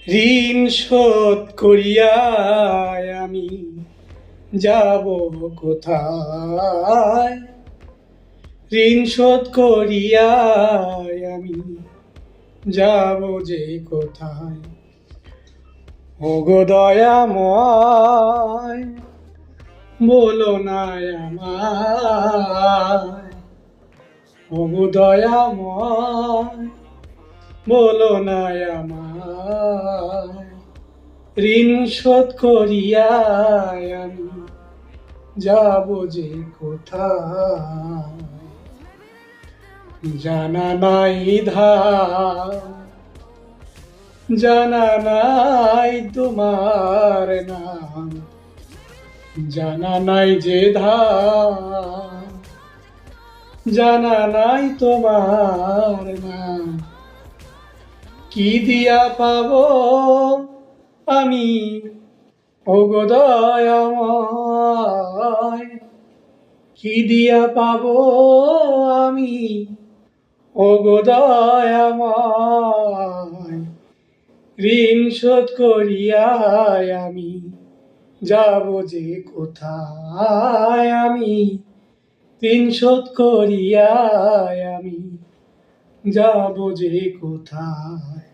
ঋণ শোধ করিয়ায় আমি যাব কোথায়? ঋণ শোধ করিয়ায় আমি যাব যে কোথায়? ওগো দয়াময়, বলো না আমায়। ওগো দয়াময়, বলো না আমায়। ঋণ শোধ করিয়ায় আমি যাব যে কোথায়? জানা নাই ধার, জানা নাই তোমার নাম, জানা নাই যে ধার, জানা নাই তোমার নাম। কি দিয়া পাবো আমি ওগো দয়াময়? কি দিয়া পাবো আমি ওগো দয়াময়? ঋণ শোধ করিয়ায় আমি যাব যে কোথায়? আমি ঋণ শোধ করিয়ায় আমি যাব যে কোথায়?